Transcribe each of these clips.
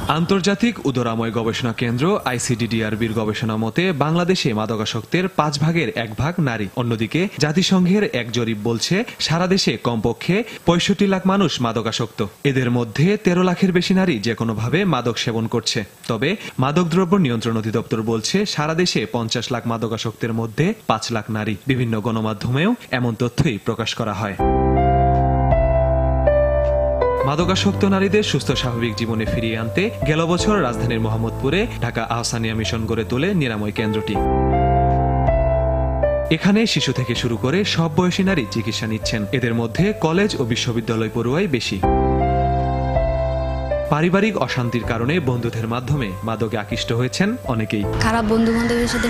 আন্তর্জাতিক উদরাময় গবেষণা কেন্দ্র আইসিডিডিআরবির গবেষণা মতে বাংলাদেশে মাদকাসক্তের 5 ভাগের 1 ভাগ নারী। অন্যদিকে জাতিসংঘের এক জরিপ বলছে সারা দেশে কমপক্ষে 65 লাখ মানুষ মাদকাসক্ত। এদের মধ্যে 13 লাখের বেশি নারী যে কোনোভাবে মাদক সেবন করছে। তবে মাদকদ্রব্য নিয়ন্ত্রণ অধিদপ্তর বলছে সারা দেশে 50 লাখ মাদকাসক্তের মধ্যে 5 লাখ নারী। বিভিন্ন গণমাধ্যমেও এমন তথ্যই প্রকাশ করা হয়। মাদকাসক্ত নারীদের সুস্থ স্বাভাবিক জীবনে ফিরিয়ে আনতে গেল বছর রাজধানীর মোহাম্মদপুরে ঢাকা আহসানিয়া মিশন গড়ে তোলে নিরাময় কেন্দ্রটি। এখানে শিশু থেকে শুরু করে সব বয়সী নারী চিকিৎসা নিচ্ছেন। এদের মধ্যে কলেজ ও বিশ্ববিদ্যালয় পড়ুয়াই বেশি। পারিবারিক অশান্তির কারণে বন্ধুদের মাধ্যমে মাদকে আকৃষ্ট হয়েছেন অনেকেই। খারাপ বন্ধু বান্ধবের সাথে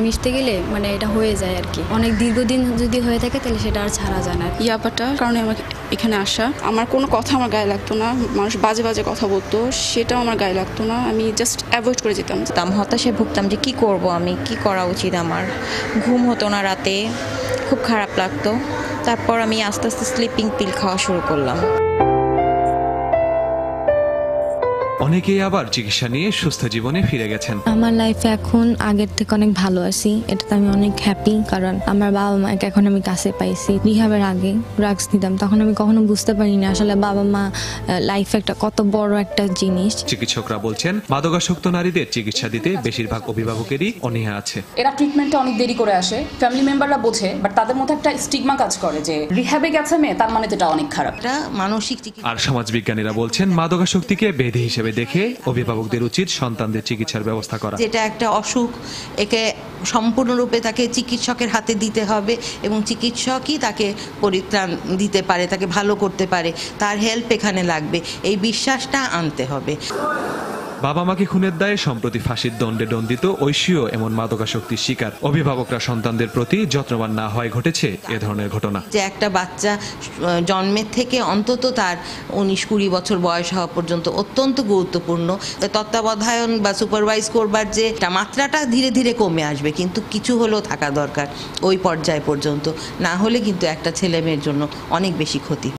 মিশতে গেলে এটা হয়ে যায় আর কি। অনেক দীর্ঘদিন যদি হয়ে থাকে তাহলে সেটা আর ছাড়া যায় না। ইয়াবাটার কারণে আমাকে এখানে আসা, আমার কোনো কথা আমার গায়ে লাগতো না। মানুষ বাজে বাজে কথা বলতো, সেটাও আমার গায়ে লাগতো না। আমি জাস্ট অ্যাভয়েড করে যেতাম। হতাশায় ভুগতাম যে কি করব আমি, কি করা উচিত আমার। ঘুম হতো না রাতে, খুব খারাপ লাগতো। তারপর আমি আস্তে আস্তে স্লিপিং পিল খাওয়া শুরু করলাম। অনেকেই আবার চিকিৎসা নিয়ে সুস্থ জীবনে ফিরে গেছেন। আমার লাইফে এখন আগের থেকে অনেক ভালো আছি, এটাতে আমি অনেক হ্যাপি। কারণ আমার বাবা মাকে এখন আমি কাছে পাইছি। রিহাবের আগে ড্রাগস নিতাম, তখন আমি কখনো বুঝতে পারিনি আসলে বাবা মা লাইফে একটা কত বড় একটা জিনিস। চিকিৎসকরা বলছেন মাদকাসক্ত নারীদের চিকিৎসা দিতে বেশিরভাগ অভিভাবকেরই অনীহা আছে। এরা ট্রিটমেন্টে অনেক দেরি করে আসে, ফ্যামিলি মেম্বাররা বোঝে, বাট তাদের মধ্যে একটা স্টিগমা কাজ করে যে রিহ্যাবে গেছে মেয়ে, তার মানে এটা অনেক খারাপ। এটা মানসিক। আর সমাজবিজ্ঞানীরা বলছেন মাদকাসক্তিকে ব্যাধি হিসেবে দেখে অভিভাবকদের উচিত সন্তানদের চিকিৎসার ব্যবস্থা করা। যেটা একটা অসুখ, একে সম্পূর্ণরূপে তাকে চিকিৎসকের হাতে দিতে হবে এবং চিকিৎসকই তাকে পরিত্রাণ দিতে পারে, তাকে ভালো করতে পারে, তার হেল্প এখানে লাগবে, এই বিশ্বাসটা আনতে হবে। বাবা মাকে খুনের দায়ে সম্প্রতি ফাঁসির দণ্ডে দণ্ডিত ঐশীও এমন মাদকাসক্তির শিকার। অভিভাবকরা সন্তানদের প্রতি যত্নবান না হয় ঘটেছে এ ধরনের ঘটনা। যে একটা বাচ্চা জন্মের থেকে অন্তত তার 19-20 বছর বয়স হওয়া পর্যন্ত অত্যন্ত গুরুত্বপূর্ণ। তত্ত্বাবধায়ন বা সুপারভাইজ করবার যে মাত্রাটা ধীরে ধীরে কমে আসবে, কিন্তু কিছু হলেও থাকা দরকার ওই পর্যায় পর্যন্ত, না হলে কিন্তু একটা ছেলে মেয়ের জন্য অনেক বেশি ক্ষতি।